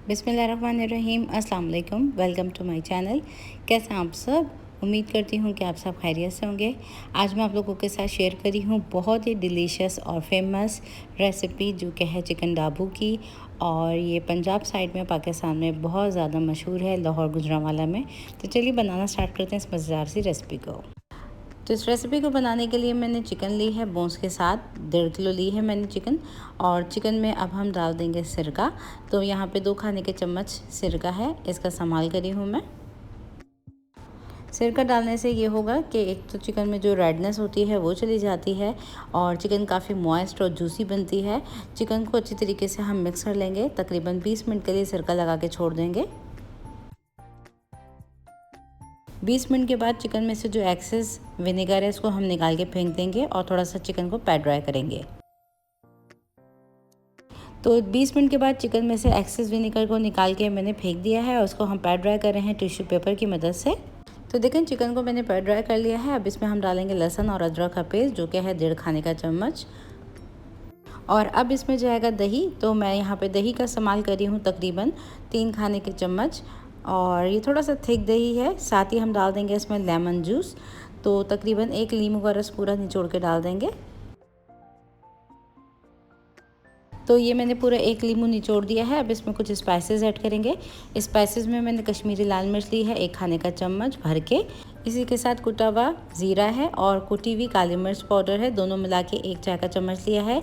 बिस्मिल्लाहिर्रहमानिर्रहीम। अस्सलाम वालेकुम। Welcome to my channel. कैसे हैं आप सब? उम्मीद करती हूँ कि आप सब खैरियत से होंगे। आज मैं आप लोगों के साथ शेयर करी हूँ बहुत ही डिलीशियस और फेमस रेसिपी जो कि है चिकन डाबू की। और ये पंजाब साइड में, पाकिस्तान में बहुत ज़्यादा मशहूर है, लाहौर गुजरांवाला में। तो चलिए बनाना स्टार्ट करते हैं इस मज़ेदार सी रेसिपी को। तो इस रेसिपी को बनाने के लिए मैंने चिकन ली है बोन्स के साथ, 1.5 किलो ली है मैंने चिकन। और चिकन में अब हम डाल देंगे सिरका। तो यहाँ पे 2 खाने के चम्मच सिरका है, इसका इस्तेमाल करी हूँ मैं। सिरका डालने से ये होगा कि एक तो चिकन में जो रेडनेस होती है वो चली जाती है और चिकन काफ़ी मॉइस्ट और जूसी बनती है। चिकन को अच्छी तरीके से हम मिक्स कर लेंगे, तकरीबन 20 मिनट के लिए सिरका लगा के छोड़ देंगे। 20 मिनट के बाद चिकन में से जो एक्सेस विनेगर है इसको हम निकाल के फेंक देंगे और थोड़ा सा चिकन को पैड ड्राई करेंगे। तो 20 मिनट के बाद चिकन में से एक्सेस विनेगर को निकाल के मैंने फेंक दिया है और उसको हम पैड ड्राई कर रहे हैं टिश्यू पेपर की मदद से। तो देखें चिकन को मैंने पैड ड्राई कर लिया है। अब इसमें हम डालेंगे लहसुन और अदरक का पेस्ट जो कि है 1.5 खाने का चम्मच। और अब इसमें जाएगा दही। तो मैं यहाँ पे दही का इस्तेमाल कर रही हूँ तकरीबन 3 खाने के चम्मच। और ये थोड़ा सा थिक दही है। साथ ही हम डाल देंगे इसमें लेमन जूस। तो तकरीबन 1 नींबू का रस पूरा निचोड़ के डाल देंगे। तो ये मैंने पूरा 1 नींबू निचोड़ दिया है। अब इसमें कुछ स्पाइसेस ऐड करेंगे। स्पाइसेस में मैंने कश्मीरी लाल मिर्च ली है 1 खाने का चम्मच भर के। इसी के साथ कुटा हुआ ज़ीरा है और कुटी हुई काली मिर्च पाउडर है, दोनों मिला के 1 चाय का चम्मच लिया है।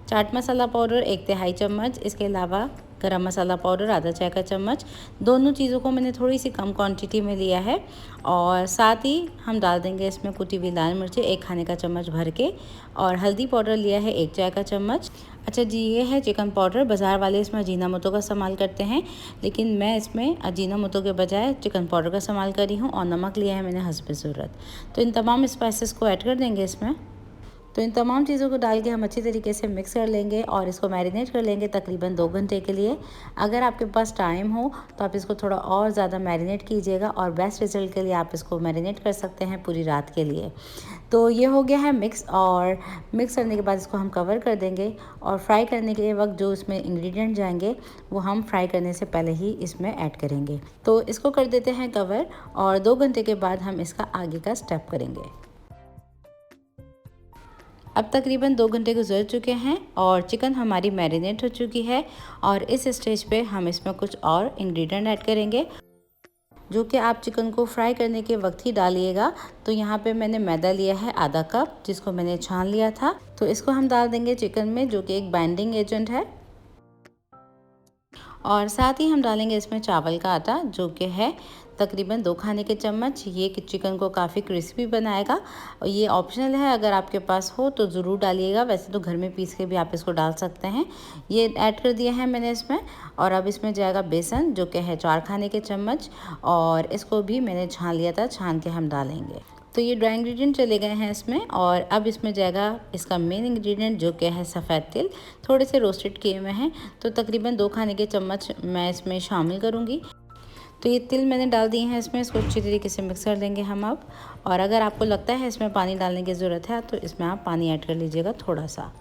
चाट मसाला पाउडर 1 तिहाई चम्मच। इसके अलावा गरम मसाला पाउडर आधा चाय का चम्मच। दोनों चीज़ों को मैंने थोड़ी सी कम क्वांटिटी में लिया है। और साथ ही हम डाल देंगे इसमें कुटी हुई लाल मिर्चें 1 खाने का चम्मच भर के। और हल्दी पाउडर लिया है 1 चाय का चम्मच। अच्छा जी, ये है चिकन पाउडर। बाज़ार वाले इसमें अजीनामोटो का इस्तेमाल करते हैं, लेकिन मैं इसमें अजीनामोटो के बजाय चिकन पाउडर का इस्तेमाल करी हूँ। और नमक लिया है मैंने हस्बे ज़रूरत। तो इन तमाम स्पाइसेस को ऐड कर देंगे इसमें। तो इन तमाम चीज़ों को डाल के हम अच्छी तरीके से मिक्स कर लेंगे और इसको मैरिनेट कर लेंगे तकरीबन 2 घंटे के लिए। अगर आपके पास टाइम हो तो आप इसको थोड़ा और ज़्यादा मैरिनेट कीजिएगा और बेस्ट रिज़ल्ट के लिए आप इसको मैरिनेट कर सकते हैं पूरी रात के लिए। तो ये हो गया है मिक्स। और मिक्स करने के बाद इसको हम कवर कर देंगे। और फ्राई करने के वक्त जो इसमें इंग्रेडिएंट जाएंगे वो हम फ्राई करने से पहले ही इसमें ऐड करेंगे। तो इसको कर देते हैं कवर और 2 घंटे के बाद हम इसका आगे का स्टेप करेंगे। अब तकरीबन 2 घंटे गुजर चुके हैं और चिकन हमारी मैरिनेट हो चुकी है। और इस स्टेज पे हम इसमें कुछ और इंग्रेडिएंट ऐड करेंगे जो कि आप चिकन को फ्राई करने के वक्त ही डालिएगा। तो यहाँ पे मैंने मैदा लिया है आधा कप, जिसको मैंने छान लिया था। तो इसको हम डाल देंगे चिकन में, जो कि एक बाइंडिंग एजेंट है। और साथ ही हम डालेंगे इसमें चावल का आटा जो कि है तकरीबन 2 खाने के चम्मच। ये चिकन को काफ़ी क्रिस्पी बनाएगा और ये ऑप्शनल है, अगर आपके पास हो तो ज़रूर डालिएगा। वैसे तो घर में पीस के भी आप इसको डाल सकते हैं। ये ऐड कर दिया है मैंने इसमें। और अब इसमें जाएगा बेसन जो कि है 4 खाने के चम्मच। और इसको भी मैंने छान लिया था, छान के हम डालेंगे। तो ये ड्राई इंग्रेडिएंट चले गए हैं इसमें। और अब इसमें जाएगा इसका मेन इंग्रेडिएंट जो कि है सफ़ेद तिल, थोड़े से रोस्टेड किए हुए हैं। तो तकरीबन 2 खाने के चम्मच मैं इसमें शामिल करूँगी। तो ये तिल मैंने डाल दिए हैं इसमें। इसको अच्छी तरीके से मिक्स कर देंगे हम अब। और अगर आपको लगता है इसमें पानी डालने की ज़रूरत है तो इसमें आप पानी ऐड कर लीजिएगा थोड़ा सा।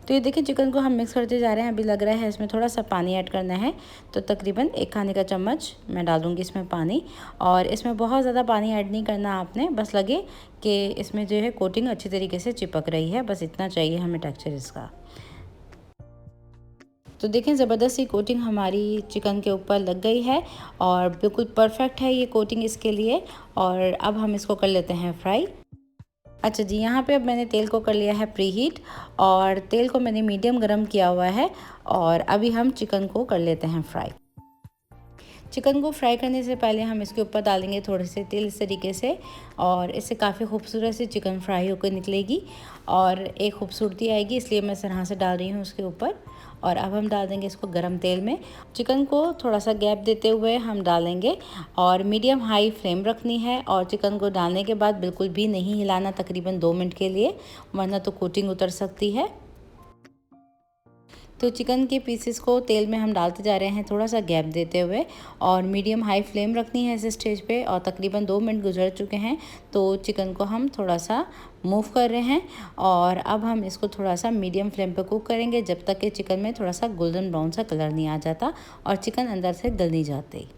तो ये देखिए चिकन को हम मिक्स करते जा रहे हैं। अभी लग रहा है इसमें थोड़ा सा पानी ऐड करना है। तो तकरीबन 1 खाने का चम्मच मैं डाल दूँगी इसमें पानी। और इसमें बहुत ज़्यादा पानी ऐड नहीं करना आपने, बस लगे कि इसमें जो है कोटिंग अच्छी तरीके से चिपक रही है, बस इतना चाहिए हमें टेक्सचर इसका। तो देखें ज़बरदस्त सी कोटिंग हमारी चिकन के ऊपर लग गई है और बिल्कुल परफेक्ट है ये कोटिंग इसके लिए। और अब हम इसको कर लेते हैं फ्राई। अच्छा जी, यहाँ पे अब मैंने तेल को कर लिया है प्री हीट और तेल को मैंने मीडियम गरम किया हुआ है। और अभी हम चिकन को कर लेते हैं फ्राई। चिकन को फ्राई करने से पहले हम इसके ऊपर डालेंगे थोड़े से तेल इस तरीके से। और इससे काफ़ी खूबसूरत सी चिकन फ्राई होकर निकलेगी और एक खूबसूरती आएगी, इसलिए मैं इस तरह से डाल रही हूँ उसके ऊपर। और अब हम डाल देंगे इसको गरम तेल में। चिकन को थोड़ा सा गैप देते हुए हम डालेंगे और मीडियम हाई फ्लेम रखनी है। और चिकन को डालने के बाद बिल्कुल भी नहीं हिलाना तकरीबन 2 मिनट के लिए, वरना तो कोटिंग उतर सकती है। तो चिकन के पीसेस को तेल में हम डालते जा रहे हैं थोड़ा सा गैप देते हुए, और मीडियम हाई फ्लेम रखनी है इस स्टेज पे। और तकरीबन 2 मिनट गुजर चुके हैं, तो चिकन को हम थोड़ा सा मूव कर रहे हैं और अब हम इसको थोड़ा सा मीडियम फ्लेम पे कुक करेंगे जब तक कि चिकन में थोड़ा सा गोल्डन ब्राउन सा कलर नहीं आ जाता और चिकन अंदर से गल नहीं जाती।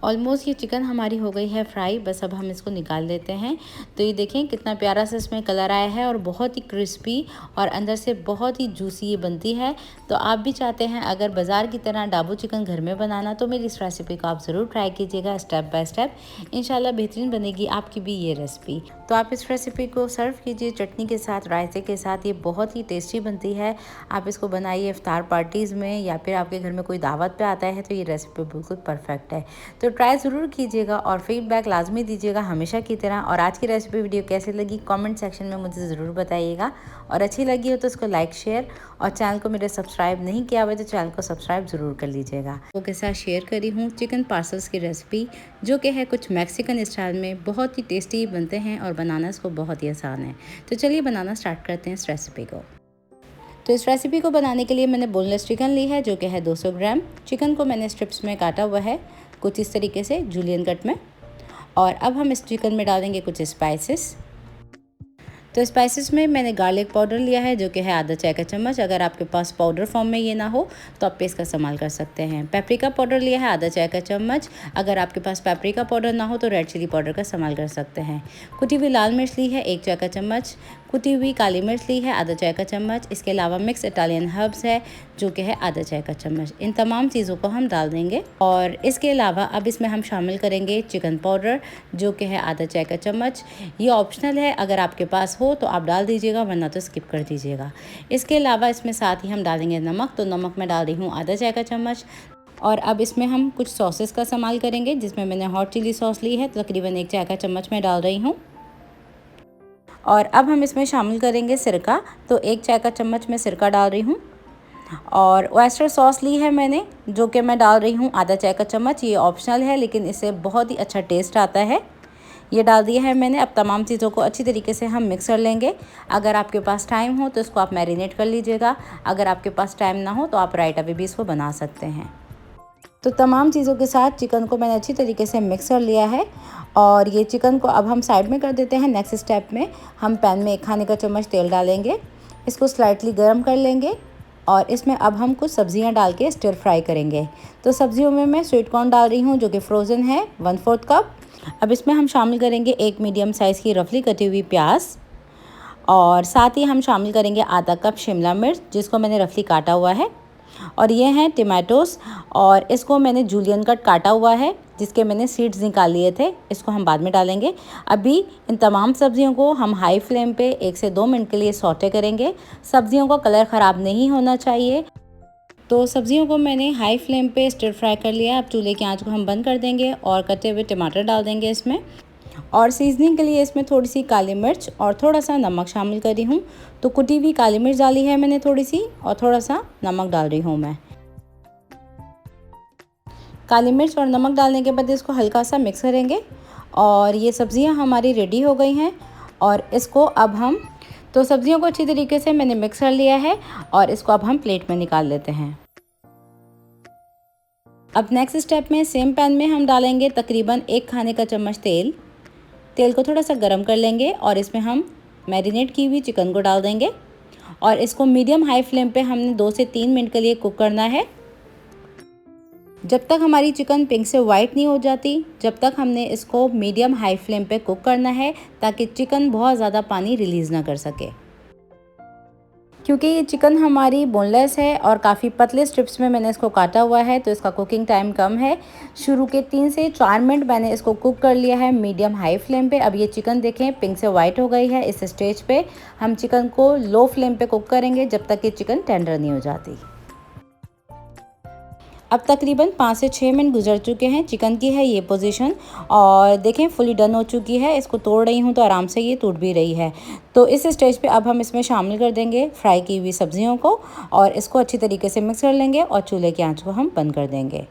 ऑलमोस्ट ये चिकन हमारी हो गई है फ्राई, बस अब हम इसको निकाल लेते हैं। तो ये देखें कितना प्यारा सा इसमें कलर आया है और बहुत ही क्रिस्पी और अंदर से बहुत ही जूसी ये बनती है। तो आप भी चाहते हैं अगर बाज़ार की तरह डाबू चिकन घर में बनाना, तो मेरी इस रेसिपी को आप ज़रूर ट्राई कीजिएगा स्टेप बाय स्टेप। इंशाल्लाह बेहतरीन बनेगी आपकी भी ये रेसिपी। तो आप इस रेसिपी को सर्व कीजिए चटनी के साथ, रायते के साथ। ये बहुत ही टेस्टी बनती है। आप इसको बनाइए इफ्तार पार्टीज़ में या फिर आपके घर में कोई दावत पे आता है तो ये रेसिपी बिल्कुल परफेक्ट है। तो ट्राई ज़रूर कीजिएगा और फीडबैक लाजमी दीजिएगा हमेशा की तरह। और आज की रेसिपी वीडियो कैसी लगी कमेंट सेक्शन में मुझे ज़रूर बताइएगा, और अच्छी लगी हो तो उसको लाइक शेयर, और चैनल को मेरे सब्सक्राइब नहीं किया हुआ तो चैनल को सब्सक्राइब ज़रूर कर लीजिएगा। तो के साथ शेयर करी हूँ चिकन पार्सल्स की रेसिपी, जो कि है कुछ मैक्सिकन स्टाइल में, बहुत ही टेस्टी बनते हैं और बनाना इसको बहुत ही आसान है। तो चलिए बनाना स्टार्ट करते हैं इस रेसिपी को। तो इस रेसिपी को बनाने के लिए मैंने बोनलेस चिकन ली है, जो कि है 200 ग्राम। चिकन को मैंने स्ट्रिप्स में काटा हुआ है कुछ इस तरीके से जूलियन कट में। और अब हम इस चिकन में डालेंगे कुछ स्पाइसेस। तो स्पाइसेस में मैंने गार्लिक पाउडर लिया है, जो कि है आधा चाय का चम्मच। अगर आपके पास पाउडर फॉर्म में ये ना हो तो आप पेस्ट का इस्तेमाल कर सकते हैं। पेपरिका पाउडर लिया है आधा चाय का चम्मच। अगर आपके पास पेपरिका पाउडर ना हो तो रेड चिली पाउडर का इस्तेमाल कर सकते हैं। कुटी हुई लाल मिर्च ली है 1 चाय का चम्मच। कुटी हुई काली मिर्च ली है आधा चाय का चम्मच। इसके अलावा मिक्स इटालियन हर्ब्स है, जो कि है आधा चाय का चम्मच। इन तमाम चीज़ों को हम डाल देंगे। और इसके अलावा अब इसमें हम शामिल करेंगे चिकन पाउडर, जो कि है आधा चाय का चम्मच। ये ऑप्शनल है, अगर आपके पास हो तो आप डाल दीजिएगा, वरना तो स्किप कर दीजिएगा। इसके अलावा इसमें साथ ही हम डालेंगे नमक। तो नमक मैं डाल रही हूँ आधा चाय का चम्मच। और अब इसमें हम कुछ सॉसेस का इस्तेमाल करेंगे, जिसमें मैंने हॉट चिली सॉस ली है, तकरीबन 1 चाय का चम्मच मैं डाल रही हूँ। और अब हम इसमें शामिल करेंगे सिरका। तो 1 चाय का चम्मच मैं सिरका डाल रही हूँ। और ऑयस्टर सॉस ली है मैंने, जो कि मैं डाल रही हूँ आधा चाय का चम्मच। ये ऑप्शनल है, लेकिन इससे बहुत ही अच्छा टेस्ट आता है। ये डाल दिया है मैंने। अब तमाम चीज़ों को अच्छी तरीके से हम मिक्स कर लेंगे। अगर आपके पास टाइम हो तो इसको आप मैरिनेट कर लीजिएगा। अगर आपके पास टाइम ना हो तो आप राइट अवे भी इसको बना सकते हैं। तो तमाम चीज़ों के साथ चिकन को मैंने अच्छी तरीके से मिक्स कर लिया है। और ये चिकन को अब हम साइड में कर देते हैं। नेक्स्ट स्टेप में हम पैन में 1 खाने का चम्मच तेल डालेंगे। इसको स्लाइटली गर्म कर लेंगे और इसमें अब हम कुछ सब्जियां डाल के स्टिर फ्राई करेंगे। तो सब्जियों में मैं स्वीट कॉर्न डाल रही हूँ, जो कि फ्रोज़न है 1/4 कप। अब इसमें हम शामिल करेंगे 1 मीडियम साइज़ की रफली कटी हुई प्याज, और साथ ही हम शामिल करेंगे आधा कप शिमला मिर्च, जिसको मैंने रफली काटा हुआ है। और ये हैं टमाटोस, और इसको मैंने जूलियन कट काटा हुआ है, जिसके मैंने सीड्स निकाल लिए थे। इसको हम बाद में डालेंगे। अभी इन तमाम सब्जियों को हम हाई फ्लेम पे 1 से 2 मिनट के लिए सौटे करेंगे। सब्जियों का कलर ख़राब नहीं होना चाहिए। तो सब्जियों को मैंने हाई फ्लेम पे स्टिर फ्राई कर लिया। अब चूल्हे की आंच को हम बंद कर देंगे और कटे हुए टमाटर डाल देंगे इसमें। और सीजनिंग के लिए इसमें थोड़ी सी काली मिर्च और थोड़ा सा नमक शामिल करी हूँ। तो कुटी हुई काली मिर्च डाली है मैंने थोड़ी सी, और थोड़ा सा नमक डाल रही हूँ मैं। काली मिर्च और नमक डालने के बाद इसको हल्का सा मिक्स करेंगे। और ये सब्जियाँ हमारी रेडी हो गई हैं। और इसको अब हम, तो सब्जियों को अच्छी तरीके से मैंने मिक्स कर लिया है और इसको अब हम प्लेट में निकाल लेते हैं। अब नेक्स्ट स्टेप में सेम पैन में हम डालेंगे तकरीबन 1 खाने का चम्मच तेल। तेल को थोड़ा सा गर्म कर लेंगे और इसमें हम मैरिनेट की हुई चिकन को डाल देंगे। और इसको मीडियम हाई फ्लेम पे हमने 2 से 3 मिनट के लिए कुक करना है, जब तक हमारी चिकन पिंक से वाइट नहीं हो जाती। जब तक हमने इसको मीडियम हाई फ्लेम पे कुक करना है, ताकि चिकन बहुत ज़्यादा पानी रिलीज़ ना कर सके। क्योंकि ये चिकन हमारी बोनलेस है और काफ़ी पतले स्ट्रिप्स में मैंने इसको काटा हुआ है, तो इसका कुकिंग टाइम कम है। शुरू के 3 से 4 मिनट मैंने इसको कुक कर लिया है मीडियम हाई फ्लेम पे। अब ये चिकन देखें पिंक से वाइट हो गई है। इस स्टेज पे हम चिकन को लो फ्लेम पे कुक करेंगे, जब तक कि चिकन टेंडर नहीं हो जाती। अब तकरीबन 5 से 6 मिनट गुजर चुके हैं। चिकन की है ये पोजीशन, और देखें फुली डन हो चुकी है। इसको तोड़ रही हूँ तो आराम से ये टूट भी रही है। तो इस स्टेज पे अब हम इसमें शामिल कर देंगे फ्राई की हुई सब्जियों को, और इसको अच्छी तरीके से मिक्स कर लेंगे और चूल्हे की आंच को हम बंद कर देंगे।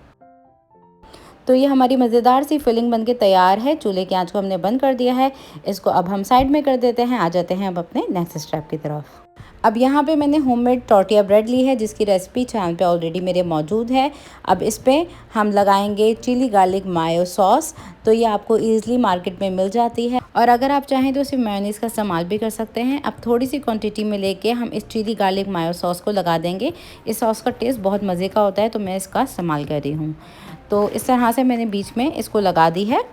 तो ये हमारी मज़ेदार सी फिलिंग बनके तैयार है। चूल्हे की आंच को हमने बंद कर दिया है। इसको अब हम साइड में कर देते हैं। आ जाते हैं अब अपने नेक्स्ट स्टेप की तरफ। अब यहाँ पे मैंने होममेड टॉर्टिया ब्रेड ली है जिसकी रेसिपी चैनल पे ऑलरेडी मेरे मौजूद है। अब इस पे हम लगाएंगे चिली गार्लिक मायो सॉस। तो ये आपको ईज़िली मार्केट में मिल जाती है और अगर आप चाहें तो सिर्फ मेयोनीज़ का इस्तेमाल भी कर सकते हैं। अब थोड़ी सी क्वांटिटी में लेके हम इस चिली गार्लिक मायो सॉस को लगा देंगे। इस सॉस का टेस्ट बहुत मज़े का होता है तो मैं इसका इस्तेमाल कर रही हूँ। तो इस तरह से मैंने बीच में इसको लगा दी है।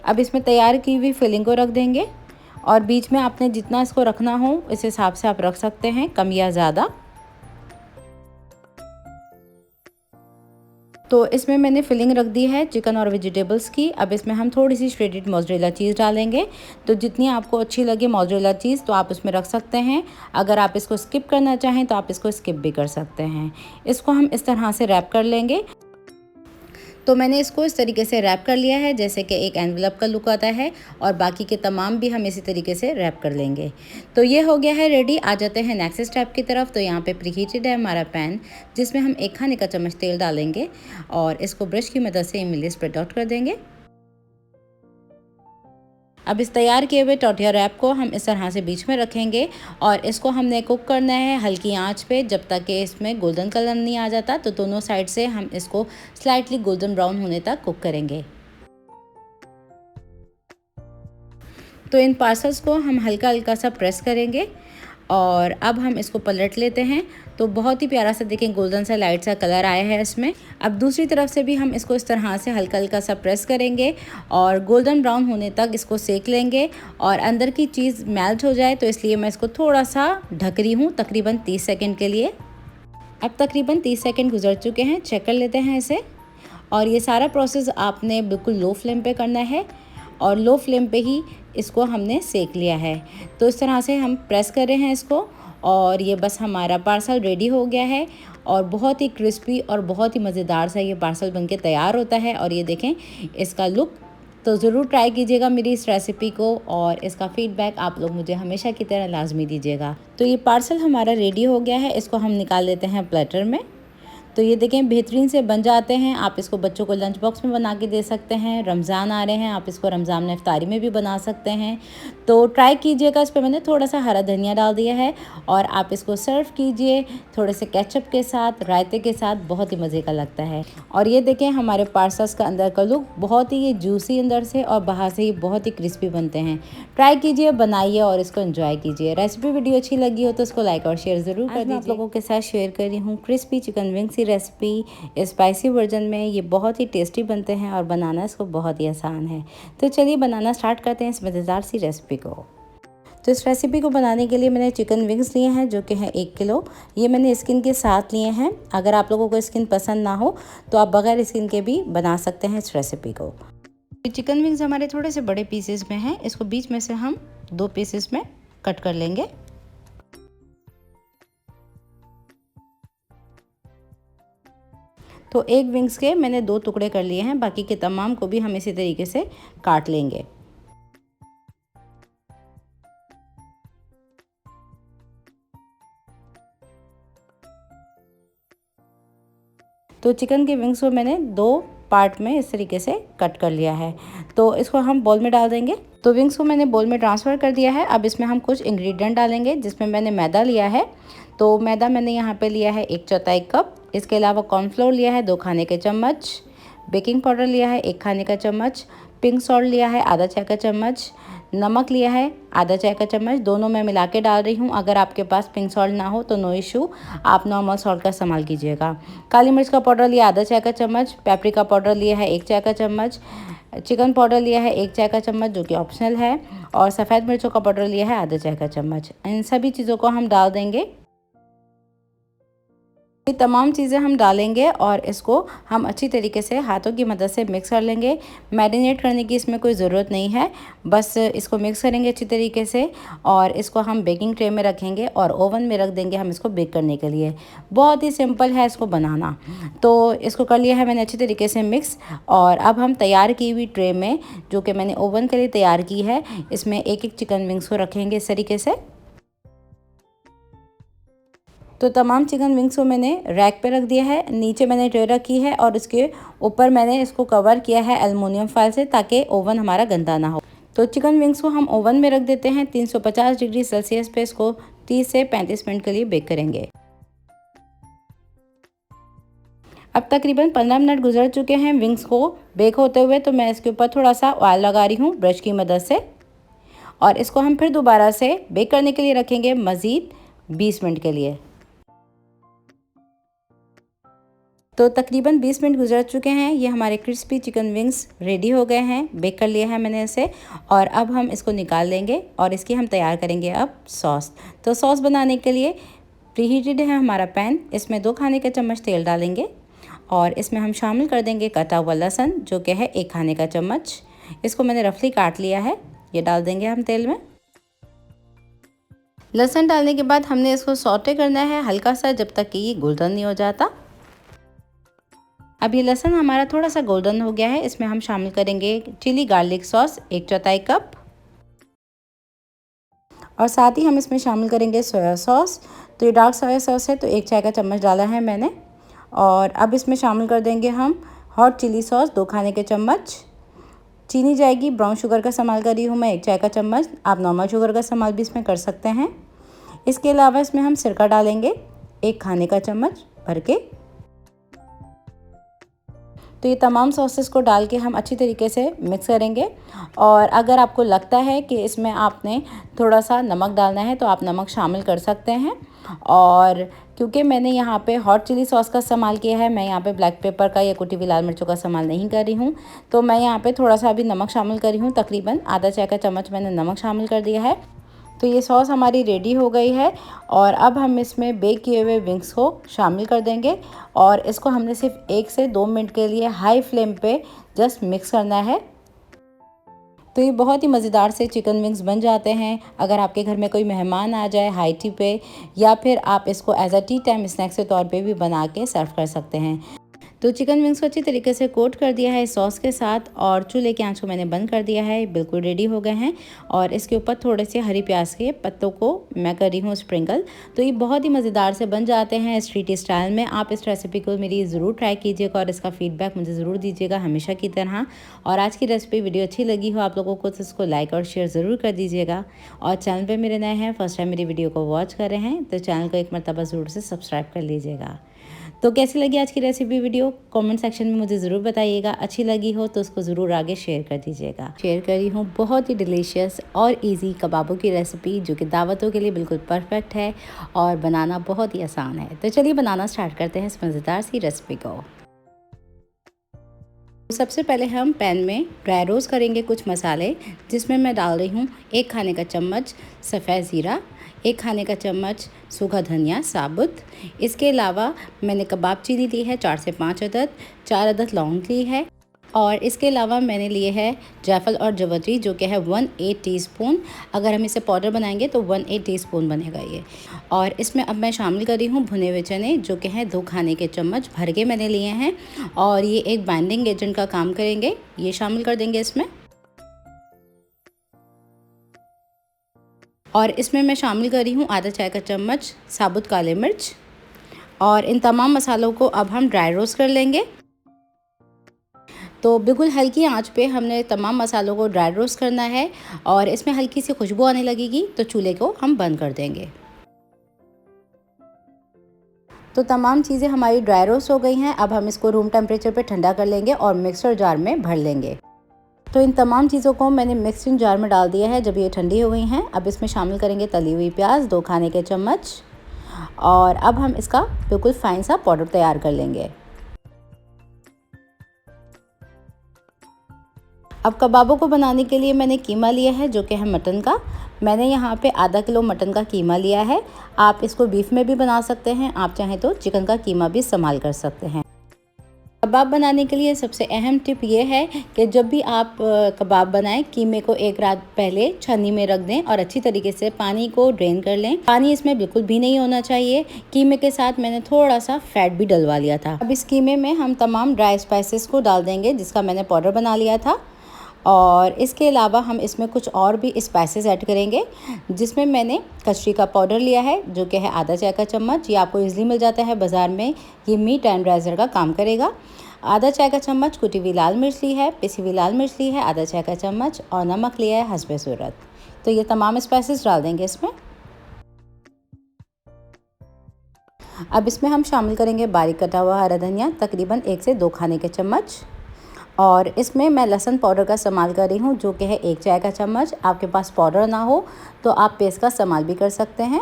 अब इसमें तैयार की हुई फिलिंग को रख देंगे और बीच में आपने जितना इसको रखना हो इस हिसाब से आप रख सकते हैं, कम या ज़्यादा। तो इसमें मैंने फिलिंग रख दी है चिकन और वेजिटेबल्स की। अब इसमें हम थोड़ी सी श्रेडेड मोज़रेला चीज़ डालेंगे। तो जितनी आपको अच्छी लगे मोज़रेला चीज़ तो आप उसमें रख सकते हैं। अगर आप इसको स्किप करना चाहें तो आप इसको स्किप भी कर सकते हैं। इसको हम इस तरह से रैप कर लेंगे। तो मैंने इसको इस तरीके से रैप कर लिया है जैसे कि एक एनवलप का लुक आता है और बाकी के तमाम भी हम इसी तरीके से रैप कर लेंगे। तो ये हो गया है रेडी। आ जाते हैं नेक्स्ट स्टेप की तरफ। तो यहाँ पे प्रीहीटेड है हमारा पैन जिसमें हम 1 खाने का चम्मच तेल डालेंगे और इसको ब्रश की मदद से इमली स्प्रेड आउट कर देंगे। अब इस तैयार किए हुए टॉर्टिया रैप को हम इस तरह से बीच में रखेंगे और इसको हमने कुक करना है हल्की आंच पे जब तक कि इसमें गोल्डन कलर नहीं आ जाता। तो दोनों साइड से हम इसको स्लाइटली गोल्डन ब्राउन होने तक कुक करेंगे। तो इन पार्सल्स को हम हल्का हल्का सा प्रेस करेंगे और अब हम इसको पलट लेते हैं। तो बहुत ही प्यारा सा देखें गोल्डन सा लाइट सा कलर आया है इसमें। अब दूसरी तरफ से भी हम इसको इस तरह से हल्का हल्का सा प्रेस करेंगे और गोल्डन ब्राउन होने तक इसको सेक लेंगे और अंदर की चीज़ मेल्ट हो जाए। तो इसलिए मैं इसको थोड़ा सा ढक रही हूँ तकरीबन 30 सेकेंड के लिए। अब तकरीबन 30 सेकेंड गुजर चुके हैं। चेक कर लेते हैं इसे। और ये सारा प्रोसेस आपने बिल्कुल लो फ्लेम पे करना है और लो फ्लेम पे ही इसको हमने सेक लिया है। तो इस तरह से हम प्रेस कर रहे हैं इसको और ये बस हमारा पार्सल रेडी हो गया है और बहुत ही क्रिस्पी और बहुत ही मज़ेदार सा ये पार्सल बनके तैयार होता है। और ये देखें इसका लुक। तो ज़रूर ट्राई कीजिएगा मेरी इस रेसिपी को और इसका फीडबैक आप लोग मुझे हमेशा की तरह लाजमी दीजिएगा। तो ये पार्सल हमारा रेडी हो गया है। इसको हम निकाल लेते हैं प्लेटर में। तो ये देखें बेहतरीन से बन जाते हैं। आप इसको बच्चों को लंच बॉक्स में बना के दे सकते हैं। रमज़ान आ रहे हैं, आप इसको रमज़ान में इफ्तारी में भी बना सकते हैं। तो ट्राई कीजिएगा। इस पर मैंने थोड़ा सा हरा धनिया डाल दिया है और आप इसको सर्व कीजिए थोड़े से केचप के साथ, रायते के साथ। बहुत ही मज़े का लगता है। और ये देखें हमारे पार्सल्स का अंदर का लुक बहुत ही जूसी अंदर से और बाहर से ही बहुत ही क्रिस्पी बनते हैं। ट्राई कीजिए, बनाइए और इसको एंजॉय कीजिए। रेसिपी वीडियो अच्छी लगी हो तो इसको लाइक और शेयर ज़रूर कर दीजिए। आप लोगों के साथ शेयर कर रही हूँ crispy chicken wings recipe spicy version में। ये बहुत ही टेस्टी बनते हैं और बनाना इसको बहुत ही आसान है। तो चलिए बनाना स्टार्ट करते हैं इस मज़ेदार सी रेसिपी को। तो इस रेसिपी को बनाने के लिए मैंने चिकन विंग्स लिए हैं जो कि हैं 1 किलो। ये मैंने स्किन के साथ लिए हैं। अगर आप लोगों को स्किन पसंद ना हो तो आप बगैर स्किन के भी बना सकते हैं इस रेसिपी को। चिकन विंग्स हमारे थोड़े से बड़े पीसेस में हैं। इसको बीच में से हम 2 पीसेस में कट कर लेंगे। तो एक विंग्स के मैंने 2 टुकड़े कर लिए हैं। बाकी के तमाम को भी हम इसी तरीके से काट लेंगे। तो चिकन के विंग्स को मैंने 2 पार्ट में इस तरीके से कट कर लिया है। तो इसको हम बोल में डाल देंगे। तो विंग्स को मैंने बोल में ट्रांसफ़र कर दिया है। अब इसमें हम कुछ इंग्रेडिएंट डालेंगे जिसमें मैंने मैदा लिया है। तो मैदा मैंने यहाँ पे लिया है 1/4 कप। इसके अलावा कॉर्नफ्लोर लिया है 2 खाने के चम्मच। बेकिंग पाउडर लिया है 1 खाने का चम्मच। पिंक सॉल्ट लिया है आधा चाय का चम्मच। नमक लिया है आधा चाय का चम्मच। दोनों मैं मिला के डाल रही हूँ। अगर आपके पास पिंक सॉल्ट ना हो तो नो इशू, आप नॉर्मल सॉल्ट का इस्तेमाल कीजिएगा। काली मिर्च का पाउडर लिया आधा चाय का चम्मच। पेपरिका पाउडर लिया है 1 चाय का चम्मच। चिकन पाउडर लिया है 1 चाय का चम्मच जो कि ऑप्शनल है। और सफ़ेद मिर्चों का पाउडर लिया है आधा चाय का चम्मच। इन सभी चीज़ों को हम डाल देंगे। ये तमाम चीज़ें हम डालेंगे और इसको हम अच्छी तरीके से हाथों की मदद से मिक्स कर लेंगे। मैरिनेट करने की इसमें कोई ज़रूरत नहीं है। बस इसको मिक्स करेंगे अच्छी तरीके से और इसको हम बेकिंग ट्रे में रखेंगे और ओवन में रख देंगे हम इसको बेक करने के लिए। बहुत ही सिंपल है इसको बनाना। तो इसको कर लिया है मैंने अच्छी तरीके से मिक्स। और अब हम तैयार की हुई ट्रे में जो कि मैंने ओवन के लिए तैयार की है इसमें 1-1 चिकन विंग्स को रखेंगे इस तरीके से। तो तमाम चिकन विंग्स को मैंने रैक पे रख दिया है। नीचे मैंने ट्रे रखी है और उसके ऊपर मैंने इसको कवर किया है एल्युमिनियम फॉइल से ताकि ओवन हमारा गंदा ना हो। तो चिकन विंग्स को हम ओवन में रख देते हैं 350 डिग्री सेल्सियस पे इसको 30 से 35 मिनट के लिए बेक करेंगे। अब तकरीबन 15 मिनट गुजर चुके हैं विंग्स को बेक होते हुए, तो मैं इसके ऊपर थोड़ा सा ऑयल लगा रही हूँ ब्रश की मदद से, और इसको हम फिर दोबारा से बेक करने के लिए रखेंगे मज़ीद 20 मिनट के लिए। तो तकरीबन 20 मिनट गुजर चुके हैं। ये हमारे क्रिस्पी चिकन विंग्स रेडी हो गए हैं, बेक कर लिया है मैंने इसे, और अब हम इसको निकाल लेंगे और इसकी हम तैयार करेंगे अब सॉस। तो सॉस बनाने के लिए प्रीहीटेड है हमारा पैन, इसमें 2 खाने के चम्मच तेल डालेंगे और इसमें हम शामिल कर देंगे कटा हुआ लहसुन जो कि है 1 खाने का चम्मच। इसको मैंने रफली काट लिया है, ये डाल देंगे हम तेल में। लहसुन डालने के बाद हमने इसको सौटे करना है हल्का सा, जब तक कि ये गोल्डन नहीं हो जाता। अब ये लहसुन हमारा थोड़ा सा गोल्डन हो गया है, इसमें हम शामिल करेंगे चिली गार्लिक सॉस 1/4 कप, और साथ ही हम इसमें शामिल करेंगे सोया सॉस। तो ये डार्क सोया सॉस है, तो 1 चाय का चम्मच डाला है मैंने। और अब इसमें शामिल कर देंगे हम हॉट चिली सॉस 2 खाने के चम्मच। चीनी जाएगी, ब्राउन शुगर का इस्तेमाल कर रही हूँ मैं 1 चाय का चम्मच, आप नॉर्मल शुगर का इस्तेमाल भी इसमें कर सकते हैं। इसके अलावा इसमें हम सिरका डालेंगे 1 खाने का चम्मच भर के। तो ये तमाम सॉसेस को डाल के हम अच्छी तरीके से मिक्स करेंगे, और अगर आपको लगता है कि इसमें आपने थोड़ा सा नमक डालना है तो आप नमक शामिल कर सकते हैं। और क्योंकि मैंने यहाँ पे हॉट चिली सॉस का इस्तेमाल किया है, मैं यहाँ पे ब्लैक पेपर का या कुटी हुई लाल मिर्चों का इस्तेमाल नहीं कर रही हूँ, तो मैं यहाँ पे थोड़ा सा अभी नमक शामिल कर रही हूँ, तकरीबन आधा चाय का चम्मच मैंने नमक शामिल कर दिया है। तो ये सॉस हमारी रेडी हो गई है, और अब हम इसमें बेक किए हुए विंग्स को शामिल कर देंगे, और इसको हमने सिर्फ 1 से 2 मिनट के लिए हाई फ्लेम पे जस्ट मिक्स करना है। तो ये बहुत ही मज़ेदार से चिकन विंग्स बन जाते हैं। अगर आपके घर में कोई मेहमान आ जाए हाई टी पे, या फिर आप इसको as a tea time snacks के तौर पे भी बना के सर्व कर सकते हैं। तो चिकन विंग्स को अच्छी तरीके से कोट कर दिया है सॉस के साथ, और चूल्हे की आंच को मैंने बंद कर दिया है, बिल्कुल रेडी हो गए हैं। और इसके ऊपर थोड़े से हरी प्याज के पत्तों को मैं कर रही हूँ स्प्रिंकल। तो ये बहुत ही मज़ेदार से बन जाते हैं स्ट्रीट स्टाइल में। आप इस रेसिपी को मेरी ज़रूर ट्राई कीजिएगा और इसका फीडबैक मुझे ज़रूर दीजिएगा हमेशा की तरह। और आज की रेसिपी वीडियो अच्छी लगी हो आप लोगों को तो इसको लाइक और शेयर ज़रूर कर दीजिएगा। और चैनल पर मेरे नए हैं, फर्स्ट टाइम मेरी वीडियो को वॉच कर रहे हैं, तो चैनल को एक मरतबा ज़रूर से सब्सक्राइब कर लीजिएगा। तो कैसी लगी आज की रेसिपी वीडियो कमेंट सेक्शन में मुझे ज़रूर बताइएगा। अच्छी लगी हो तो उसको ज़रूर आगे शेयर कर दीजिएगा। शेयर करी हूँ बहुत ही डिलीशियस और इजी कबाबों की रेसिपी, जो कि दावतों के लिए बिल्कुल परफेक्ट है और बनाना बहुत ही आसान है। तो चलिए बनाना स्टार्ट करते हैं इस मज़ेदार सी रेसिपी को। सबसे पहले हम पैन में ड्राई रोस्ट करेंगे कुछ मसाले, जिसमें मैं डाल रही हूँ 1 खाने का चम्मच सफ़ेद ज़ीरा, 1 खाने का चम्मच सूखा धनिया साबुत। इसके अलावा मैंने कबाब चीनी ली है 4 से 5 अदद, 4 अदद लौंग ली है, और इसके अलावा मैंने लिए है जायफल और जवतरी जो कि है 1/8 टीस्पून। अगर हम इसे पाउडर बनाएंगे तो 1/8 टीस्पून बनेगा ये। और इसमें अब मैं शामिल कर रही हूँ भुने हुए चने जो कि हैं 2 खाने के चम्मच भर के मैंने लिए हैं, और ये एक बाइंडिंग एजेंट का काम करेंगे, ये शामिल कर देंगे इसमें। और इसमें मैं शामिल कर रही हूँ आधा चाय का चम्मच साबुत काले मिर्च, और इन तमाम मसालों को अब हम ड्राई रोस्ट कर लेंगे। तो बिल्कुल हल्की आंच पे हमने तमाम मसालों को ड्राई रोस्ट करना है, और इसमें हल्की सी खुशबू आने लगेगी तो चूल्हे को हम बंद कर देंगे। तो तमाम चीज़ें हमारी ड्राई रोस्ट हो गई हैं। अब हम इसको रूम टेम्परेचर पे ठंडा कर लेंगे और मिक्सर जार में भर लेंगे। तो इन तमाम चीज़ों को मैंने मिक्सिंग जार में डाल दिया है जब ये ठंडी हो गई हैं। अब इसमें शामिल करेंगे तली हुई प्याज 2 खाने के चम्मच, और अब हम इसका बिल्कुल फाइन सा पाउडर तैयार कर लेंगे। अब कबाबों को बनाने के लिए मैंने कीमा लिया है जो कि है मटन का। मैंने यहाँ पे आधा किलो मटन का कीमा लिया है। आप इसको बीफ में भी बना सकते हैं, आप चाहें तो चिकन का कीमा भी इस्तेमाल कर सकते हैं। कबाब बनाने के लिए सबसे अहम टिप ये है कि जब भी आप कबाब बनाएं, कीमे को 1 रात पहले छन्नी में रख दें और अच्छी तरीके से पानी को ड्रेन कर लें। पानी इसमें बिल्कुल भी नहीं होना चाहिए। कीमे के साथ मैंने थोड़ा सा फैट भी डलवा लिया था। अब इस कीमे में हम तमाम ड्राई स्पाइसेस को डाल देंगे जिसका मैंने पाउडर बना लिया था, और इसके अलावा हम इसमें कुछ और भी स्पाइसेस ऐड करेंगे, जिसमें मैंने कचरी का पाउडर लिया है जो कि है आधा चाय का चम्मच। ये आपको इजीली मिल जाता है बाज़ार में, ये मीट टेंडराइज़र का काम करेगा। आधा चाय का चम्मच कुटी हुई लाल मिर्च ली है, पिसी हुई लाल मिर्च ली है आधा चाय का चम्मच, और नमक लिया है हस्बे ज़रूरत। तो ये तमाम स्पाइसेस डाल देंगे इसमें। अब इसमें हम शामिल करेंगे बारीक कटा हुआ हरा धनिया, तकरीबन 1 से 2 खाने के चम्मच। और इसमें मैं लहसुन पाउडर का इस्तेमाल कर रही हूँ, जो कि है 1 चाय का चम्मच। आपके पास पाउडर ना हो तो आप पेस्ट का इस्तेमाल भी कर सकते हैं।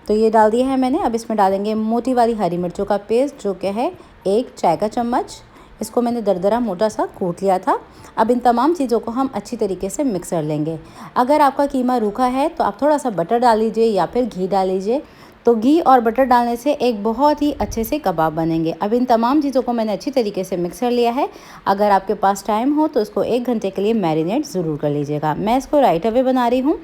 तो ये डाल दिया है मैंने। अब इसमें डालेंगे मोटी वाली हरी मिर्चों का पेस्ट, जो कि है 1 चाय का चम्मच। इसको मैंने दरदरा मोटा सा कूट लिया था। अब इन तमाम चीज़ों को हम अच्छी तरीके से मिक्स कर लेंगे। अगर आपका कीमा रूखा है तो आप थोड़ा सा बटर डाल लीजिए या फिर घी डाल लीजिए। तो घी और बटर डालने से एक बहुत ही अच्छे से कबाब बनेंगे। अब इन तमाम चीज़ों को मैंने अच्छी तरीके से मिक्स कर लिया है। अगर आपके पास टाइम हो तो इसको 1 घंटे के लिए मैरिनेट ज़रूर कर लीजिएगा। मैं इसको राइट अवे बना रही हूँ।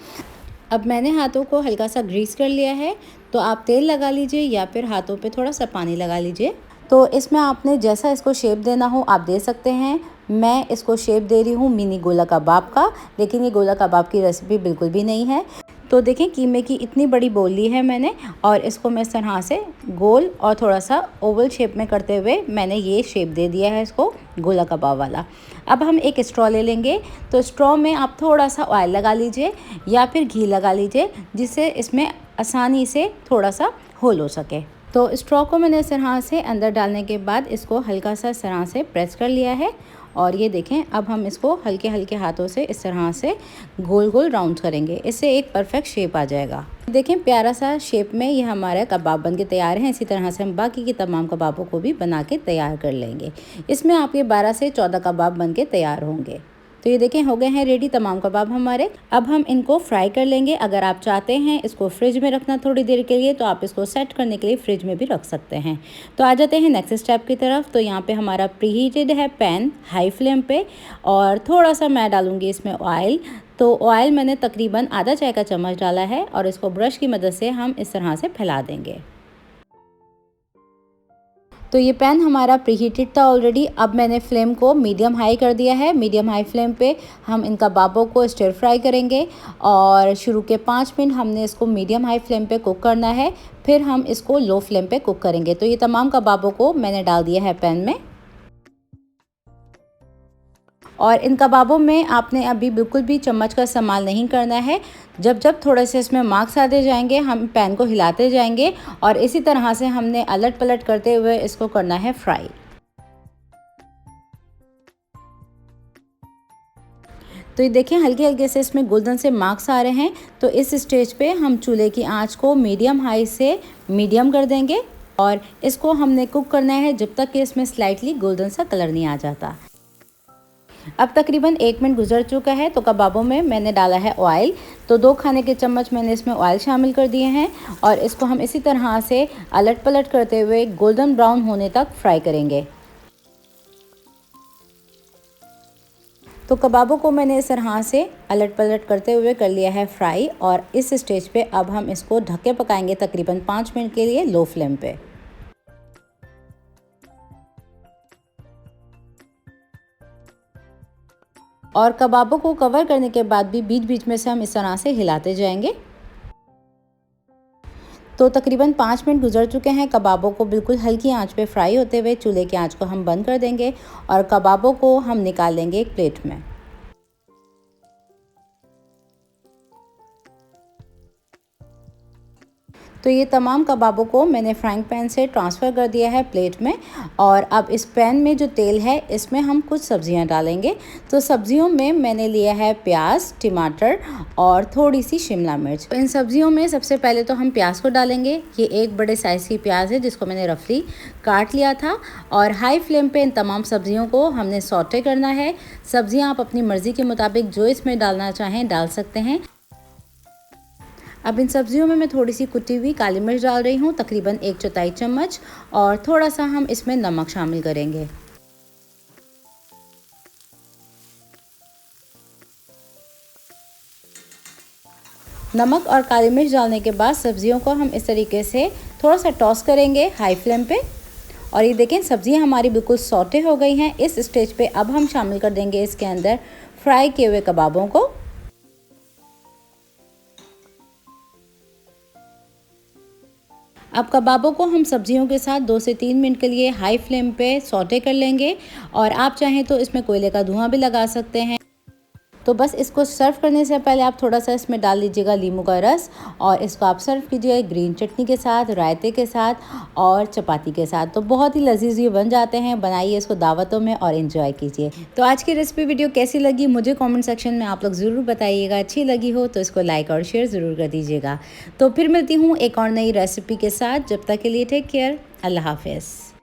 अब मैंने हाथों को हल्का सा ग्रीस कर लिया है, तो आप तेल लगा लीजिए या फिर हाथों पे थोड़ा सा पानी लगा लीजिए। तो इसमें आपने जैसा इसको शेप देना हो आप दे सकते हैं। मैं इसको शेप दे रही हूँ मिनी गोला कबाब का, लेकिन ये गोला कबाब की रेसिपी बिल्कुल भी नहीं है। तो देखें कीमे की इतनी बड़ी बोल ली है मैंने, और इसको मैं इस तरह से गोल और थोड़ा सा ओवल शेप में करते हुए मैंने ये शेप दे दिया है इसको गोला कबाब वाला। अब हम एक स्ट्रॉ ले लेंगे। तो स्ट्रॉ में आप थोड़ा सा ऑयल लगा लीजिए या फिर घी लगा लीजिए, जिससे इसमें आसानी से थोड़ा सा होल हो सके। तो स्ट्रॉ को मैंने इस तरह से अंदर डालने के बाद इसको हल्का सा इस तरह से प्रेस कर लिया है। और ये देखें, अब हम इसको हल्के हल्के हाथों से इस तरह से गोल गोल राउंड करेंगे। इससे एक परफेक्ट शेप आ जाएगा। देखें प्यारा सा शेप में ये हमारे कबाब बन के तैयार हैं। इसी तरह से हम बाकी के तमाम कबाबों को भी बना के तैयार कर लेंगे। इसमें आपके 12 से 14 कबाब बन के तैयार होंगे। तो ये देखें हो गए हैं रेडी तमाम कबाब हमारे। अब हम इनको फ्राई कर लेंगे। अगर आप चाहते हैं इसको फ्रिज में रखना थोड़ी देर के लिए, तो आप इसको सेट करने के लिए फ्रिज में भी रख सकते हैं। तो आ जाते हैं नेक्स्ट स्टेप की तरफ। तो यहाँ पे हमारा प्रीहीटेड है पैन हाई फ्लेम पे, और थोड़ा सा मैं डालूँगी इसमें ऑयल। तो ऑयल मैंने तकरीबन आधा चाय का चम्मच डाला है, और इसको ब्रश की मदद से हम इस तरह से फैला देंगे। तो ये पैन हमारा प्रीहीटेड था ऑलरेडी। अब मैंने फ्लेम को मीडियम हाई कर दिया है। मीडियम हाई फ्लेम पे हम इन कबाबों को स्टिर फ्राई करेंगे, और शुरू के 5 मिनट हमने इसको मीडियम हाई फ्लेम पे कुक करना है। फिर हम इसको लो फ्लेम पे कुक करेंगे। तो ये तमाम कबाबों को मैंने डाल दिया है पैन में। और इन कबाबों में आपने अभी बिल्कुल भी चम्मच का इस्तेमाल नहीं करना है। जब जब थोड़े से इसमें मार्क्स आते जाएंगे हम पैन को हिलाते जाएंगे, और इसी तरह से हमने अलट पलट करते हुए इसको करना है फ्राई। तो ये देखें हल्के हल्के से इसमें गोल्डन से मार्क्स आ रहे हैं। तो इस स्टेज पे हम चूल्हे की आंच को मीडियम हाई से मीडियम कर देंगे, और इसको हमने कुक करना है जब तक कि इसमें स्लाइटली गोल्डन सा कलर नहीं आ जाता। अब तकरीबन 1 मिनट गुजर चुका है। तो कबाबों में मैंने डाला है ऑयल। तो 2 खाने के चम्मच मैंने इसमें ऑयल शामिल कर दिए हैं, और इसको हम इसी तरह से अलट पलट करते हुए गोल्डन ब्राउन होने तक फ्राई करेंगे। तो कबाबों को मैंने इस तरह से अलट पलट करते हुए कर लिया है फ्राई, और इस स्टेज पे अब हम इसको ढक के पकाएंगे तकरीबन 5 मिनट के लिए लो फ्लेम पे। और कबाबों को कवर करने के बाद भी बीच बीच में से हम इस तरह से हिलाते जाएंगे। तो तकरीबन 5 मिनट गुजर चुके हैं। कबाबों को बिल्कुल हल्की आंच पे फ्राई होते हुए चूल्हे की आंच को हम बंद कर देंगे, और कबाबों को हम निकाल लेंगे एक प्लेट में। तो ये तमाम कबाबों को मैंने फ्राइंग पैन से ट्रांसफ़र कर दिया है प्लेट में, और अब इस पैन में जो तेल है इसमें हम कुछ सब्जियां डालेंगे। तो सब्जियों में मैंने लिया है प्याज, टमाटर और थोड़ी सी शिमला मिर्च। तो इन सब्जियों में सबसे पहले तो हम प्याज को डालेंगे। ये एक बड़े साइज़ की प्याज है जिसको मैंने रफली काट लिया था, और हाई फ्लेम पे इन तमाम सब्जियों को हमने सौटे करना है। सब्जियाँ आप अपनी मर्ज़ी के मुताबिक जो इसमें डालना चाहें डाल सकते हैं। अब इन सब्जियों में मैं थोड़ी सी कुटी हुई काली मिर्च डाल रही हूँ, तकरीबन 1/4 चम्मच, और थोड़ा सा हम इसमें नमक शामिल करेंगे। नमक और काली मिर्च डालने के बाद सब्जियों को हम इस तरीके से थोड़ा सा टॉस करेंगे हाई फ्लेम पे। और ये देखें सब्जियां हमारी बिल्कुल सौटे हो गई हैं। इस स्टेज पे अब हम शामिल कर देंगे इसके अंदर फ्राई किए हुए कबाबों को। अब कबाबों को हम सब्जियों के साथ 2 से 3 मिनट के लिए हाई फ्लेम पे सौटे कर लेंगे, और आप चाहें तो इसमें कोयले का धुआं भी लगा सकते हैं। तो बस इसको सर्व करने से पहले आप थोड़ा सा इसमें डाल लीजिएगा नींबू का रस और इसको आप सर्व कीजिए ग्रीन चटनी के साथ, रायते के साथ और चपाती के साथ। तो बहुत ही लजीज ये बन जाते हैं। बनाइए इसको दावतों में और एंजॉय कीजिए। तो आज की रेसिपी वीडियो कैसी लगी मुझे कमेंट सेक्शन में आप लोग ज़रूर बताइएगा। अच्छी लगी हो तो इसको लाइक और शेयर ज़रूर कर दीजिएगा। तो फिर मिलती हूँ एक और नई रेसिपी के साथ। जब तक के लिए टेक केयर, अल्लाह हाफिज़।